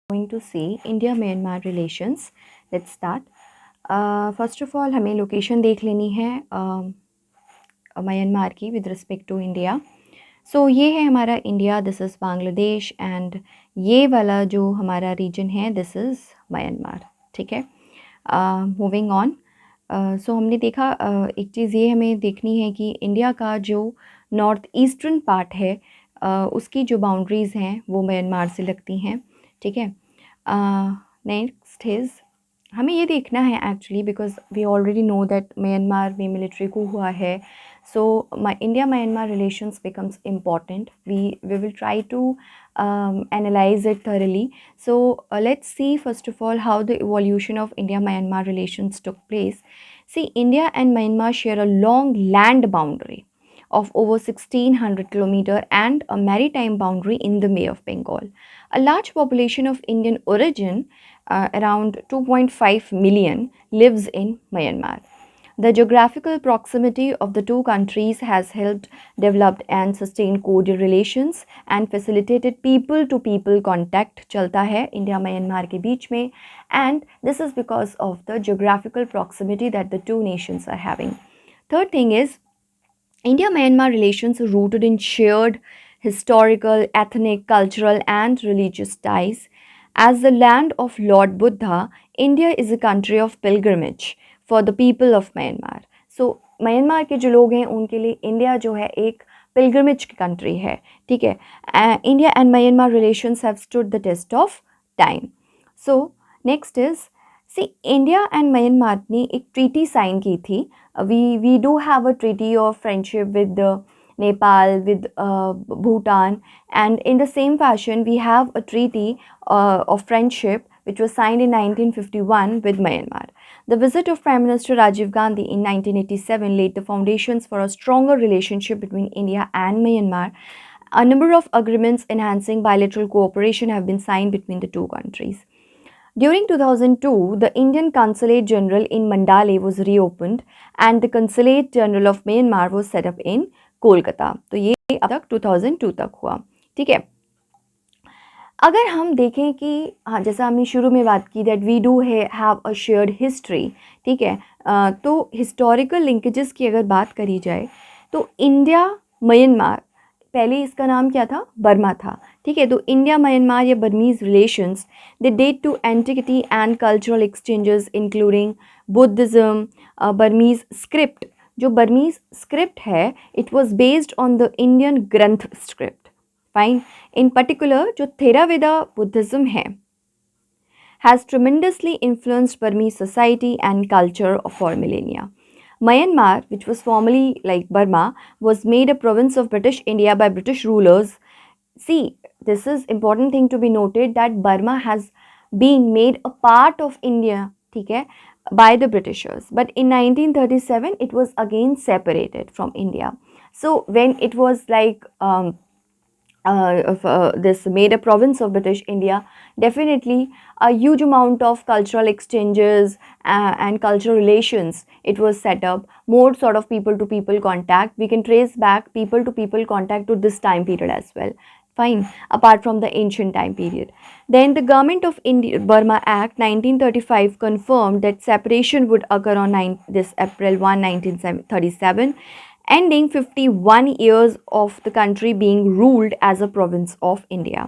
going to see India Myanmar relations. Let's start. First of all हमें location देख लेनी है म्यांमार की विद रिस्पेक्ट टू इंडिया. सो ये है हमारा India, this is Bangladesh and ये वाला जो हमारा रीजन है दिस इज़ म्यांमार. ठीक है. Moving on. सो हमने देखा एक चीज़ ये हमें देखनी है कि इंडिया का जो नॉर्थ ईस्टर्न पार्ट है उसकी जो बाउंड्रीज़ हैं वो म्यांमार से लगती हैं. ठीक है. नेक्स्ट इज़ हमें ये देखना है actually because we already know that Myanmar में मिलिट्री coup हुआ है. So India Myanmar relations becomes important. We will try to analyze it thoroughly. So let's see first of all how the evolution of India Myanmar relations took place. See, India and Myanmar share a long land boundary of over 1600 km and a maritime boundary in the Bay of Bengal. A large population of Indian origin, around 2.5 million, lives in Myanmar. The geographical proximity of the two countries has helped develop and sustain cordial relations and facilitated people to people contact चलता है India Myanmar के बीच में, and this is because of the geographical proximity that the two nations are having. Third thing is India-Myanmar relations are rooted in shared historical, ethnic, cultural and religious ties. As the land of Lord Buddha, India is a country of pilgrimage for the people of Myanmar. So, Myanmar के जो लोग हैं उनके लिए India जो है एक pilgrimage की कंट्री है. ठीक है. India and Myanmar relations have stood the test of time. So next is see India and Myanmar ने एक ट्रीटी साइन की थी. We do have a treaty of friendship with Nepal, with Bhutan, and in the same fashion we have a treaty of friendship which was signed in 1951 with Myanmar. The visit of Prime Minister Rajiv Gandhi in 1987 laid the foundations for a stronger relationship between India and Myanmar. A number of agreements enhancing bilateral cooperation have been signed between the two countries. During 2002, the Indian Consulate General in Mandalay was reopened and the Consulate General of Myanmar was set up in Kolkata. तो ये अब तक 2002 तक हुआ. ठीक है. अगर हम देखें कि हाँ जैसा हमने शुरू में बात की that we do have a shared history. ठीक है. तो हिस्टोरिकल लिंकेजेस की अगर बात करी जाए तो इंडिया म्यांमार, पहले इसका नाम क्या था, बर्मा था. ठीक है. तो इंडिया म्यांमार या Burmese relations they date to antiquity and cultural exchanges including Buddhism. Burmese script, जो बर्मीज स्क्रिप्ट है it was based on the Indian Grantha script. Fine. In particular जो थेरावेदा बुद्धिज्म है has tremendously influenced Burmese society and culture for millennia. Myanmar, which was formerly like Burma, was made a province of British India by British rulers. See, this is important thing to be noted that Burma has been made a part of India, ठीक है, by the Britishers. But in 1937, it was again separated from India. So when it was like this made a province of British India, definitely a huge amount of cultural exchanges and cultural relations it was set up. More sort of people to people contact. We can trace back people to people contact to this time period as well. Fine. Apart from the ancient time period. Then the Government of India Burma Act 1935 confirmed that separation would occur on this April 1, 1937, ending 51 years of the country being ruled as a province of India.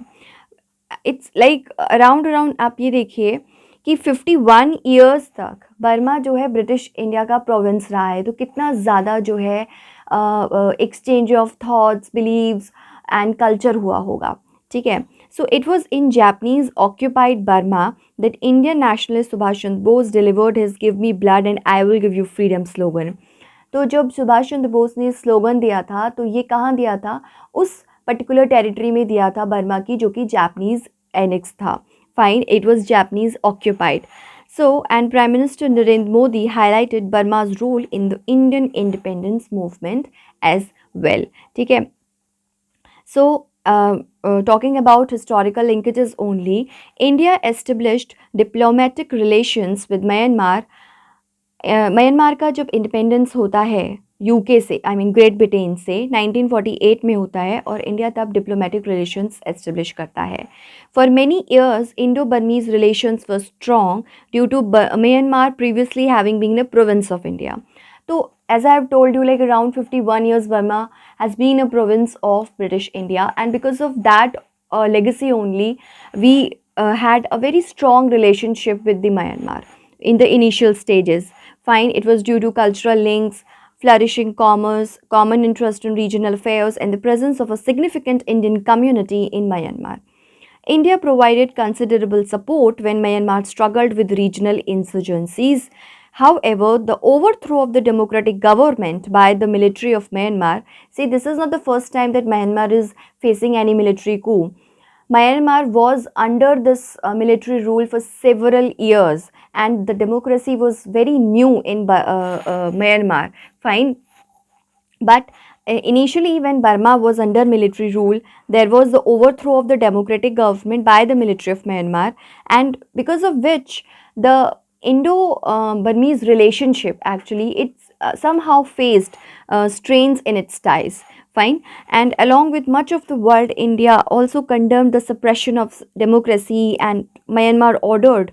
It's like around आप ये देखिए कि 51 years तक Burma जो है British India का province रहा है. तो कितना ज़्यादा जो है exchange of thoughts, beliefs and culture हुआ होगा. ठीक है. So it was in Japanese occupied Burma that Indian nationalist Subhash Chandra Bose delivered his "Give me blood and I will give you freedom" slogan. तो जब सुभाष चंद्र बोस ने slogan दिया था तो ये कहाँ दिया था, उस पर्टिकुलर टेरिटरी में दिया था बर्मा की जो कि जापानीज एनेक्स था. Fine. It was Japanese occupied. So and prime minister Narendra Modi highlighted Burma's role in the Indian independence movement as well. ठीक है. So talking about historical linkages only, India established diplomatic relations with Myanmar. Myanmar का जब independence होता है UK से, I mean great Britain से 1948 में होता है और इंडिया तब डिप्लोमेटिक रिलेशंस एस्टेब्लिश करता है. For many years Indo Burmese relations were strong due to Myanmar previously having been a province of India. तो as I have told you, like around 51 years Burma has been a province of British India, and because of that legacy only, we had a very strong relationship with the Myanmar in the initial stages. Fine, it was due to cultural links, flourishing commerce, common interest in regional affairs, and the presence of a significant Indian community in Myanmar. India provided considerable support when Myanmar struggled with regional insurgencies. However, the overthrow of the democratic government by the military of Myanmar, see, this is not the first time that Myanmar is facing any military coup. Myanmar was under this military rule for several years, and the democracy was very new in Myanmar. Fine, but initially, when Burma was under military rule, there was the overthrow of the democratic government by the military of Myanmar, and because of which the Indo-Burmese relationship actually it's somehow faced strains in its ties. Fine, and along with much of the world, India also condemned the suppression of democracy, and Myanmar ordered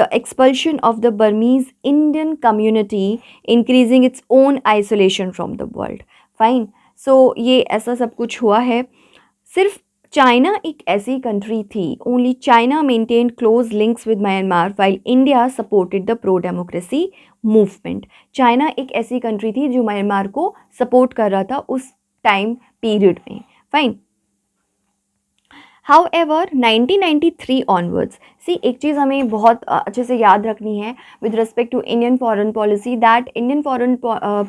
the expulsion of the Burmese Indian community, increasing its own isolation from the world. Fine, so ये ऐसा सब कुछ हुआ है. सिर्फ China एक ऐसी country थी, only China maintain close links with Myanmar while India supported the pro democracy movement. China एक ऐसी कंट्री थी जो म्यांमार को सपोर्ट कर रहा था उस टाइम पीरियड में. फाइन. However, 1993 onwards, see, एक चीज़ हमें बहुत अच्छे से याद रखनी है with respect to Indian foreign policy, that Indian foreign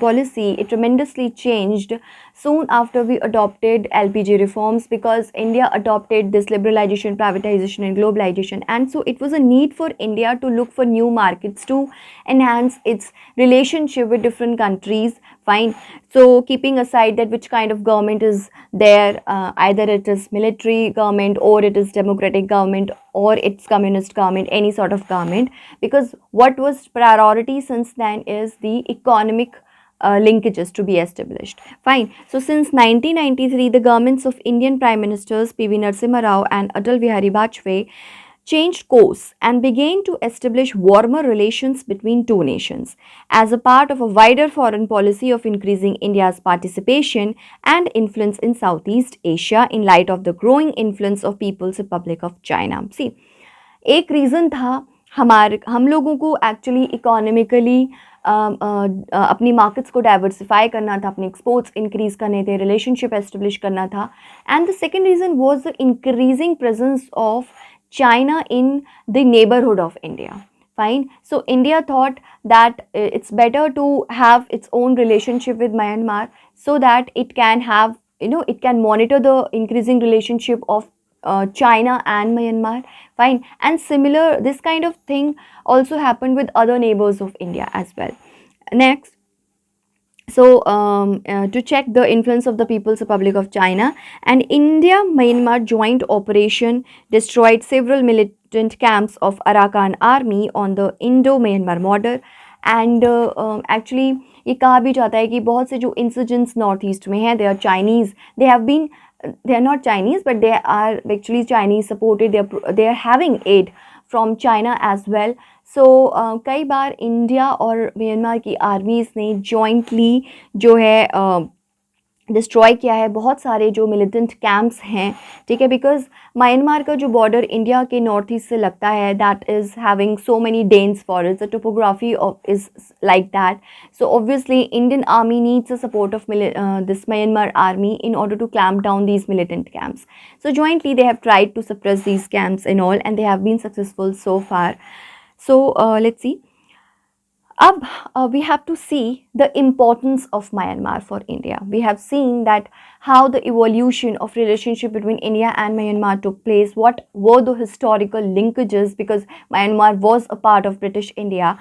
policy it tremendously changed soon after we adopted LPG reforms, because India adopted this liberalization, privatization and globalization, and so it was a need for India to look for new markets to enhance its relationship with different countries. Fine. So keeping aside that which kind of government is there, either it is military government or it is democratic government or it's communist government, any sort of government, because what was priority since then is the economic linkages to be established. Fine. So since 1993, the governments of Indian Prime Ministers P.V. Narasimha Rao and Atal Bihari Vajpayee changed course and began to establish warmer relations between two nations as a part of a wider foreign policy of increasing India's participation and influence in Southeast Asia in light of the growing influence of People's Republic of China. See, एक reason था हम लोगों को actually economically अपनी markets को diversify करना था, अपने एक्सपोर्ट्स इंक्रीज करने थे, रिलेशनशिप एस्टेब्लिश करना था. And the second reason was the increasing presence of China in the neighborhood of India. Fine. So India thought that it's better to have its own relationship with Myanmar so that it can have, it can monitor the increasing relationship of China and Myanmar. Fine. And similar, this kind of thing also happened with other neighbors of India as well. Next. So, to check the influence of the People's Republic of China, and India-Myanmar joint operation destroyed several militant camps of Arakan army on the Indo-Myanmar border. And actually, ये कहा भी जाता है कि बहुत से जो insurgents north east में हैं, they are Chinese. They are not Chinese, but they are actually Chinese supported. They are having aid from China as well. सो कई बार इंडिया और म्यांमार की आर्मीज़ ने जॉइंटली जो है डिस्ट्रॉय किया है बहुत सारे जो मिलिटेंट कैंप्स हैं. ठीक है, बिकॉज म्यांमार का जो बॉर्डर इंडिया के नॉर्थ ईस्ट से लगता है, that is having so many dense forest, the topography of is like that. So obviously Indian army needs the support of this Myanmar army in order to clamp down these militant camps. So jointly they have tried to suppress these camps and all, and they have been successful so far. So let's see. Ab, we have to see the importance of Myanmar for India. We have seen that how the evolution of relationship between India and Myanmar took place, what were the historical linkages, because Myanmar was a part of British India,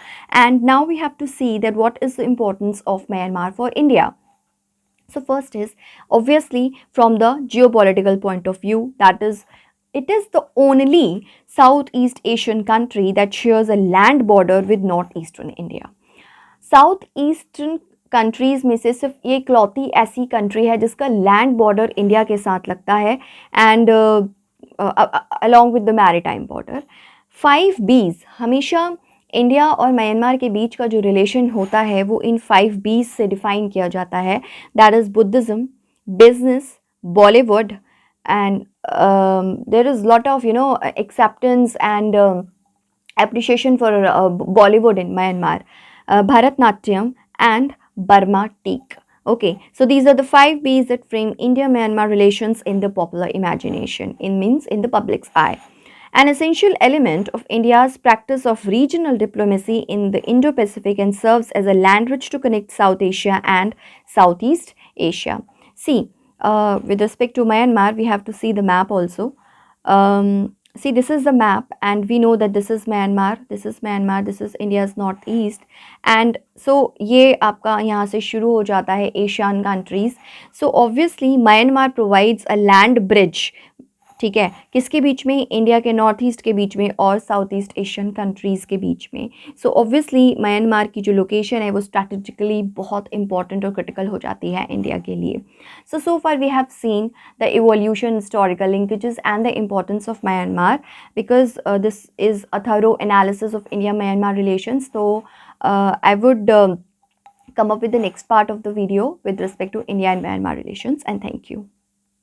and now we have to see that what is the importance of Myanmar for India. So first is obviously from the geopolitical point of view, that is, it is the only Southeast Asian country that shares a land border with northeastern India. Southeastern countries में से सिर्फ ये इकलौती ऐसी country है जिसका land border India के साथ लगता है, and along with the maritime border. 5 Bs हमेशा इंडिया और म्यांमार के बीच का जो रिलेशन होता है वो इन 5 Bs से डिफाइन किया जाता है, that is Buddhism, business, Bollywood, and there is lot of acceptance and appreciation for Bollywood in Myanmar, Bharatnatyam and Burma teak. Okay, so these are the 5 Bs that frame India-Myanmar relations in the popular imagination, in means in the public's eye. An essential element of India's practice of regional diplomacy in the Indo-Pacific and serves as a land bridge to connect South Asia and Southeast Asia. See, with respect to Myanmar, we have to see the map also. See, this is the map, and we know that this is Myanmar, this is Myanmar, this is India's northeast, and so ये आपका यहाँ से शुरू हो जाता है Asian countries. So obviously Myanmar provides a land bridge, ठीक है, किसके बीच में? इंडिया के नॉर्थ ईस्ट के बीच में और साउथ ईस्ट एशियन कंट्रीज़ के बीच में. सो ऑब्वियसली म्यांमार की जो लोकेशन है वो स्ट्रैटेजिकली बहुत इंपॉर्टेंट और क्रिटिकल हो जाती है इंडिया के लिए. So far we have seen the evolution, historical linkages and the importance of Myanmar, because this is a thorough analysis of India Myanmar relations. तो I would come up with the next part of the video with respect to India and Myanmar relations, and thank you.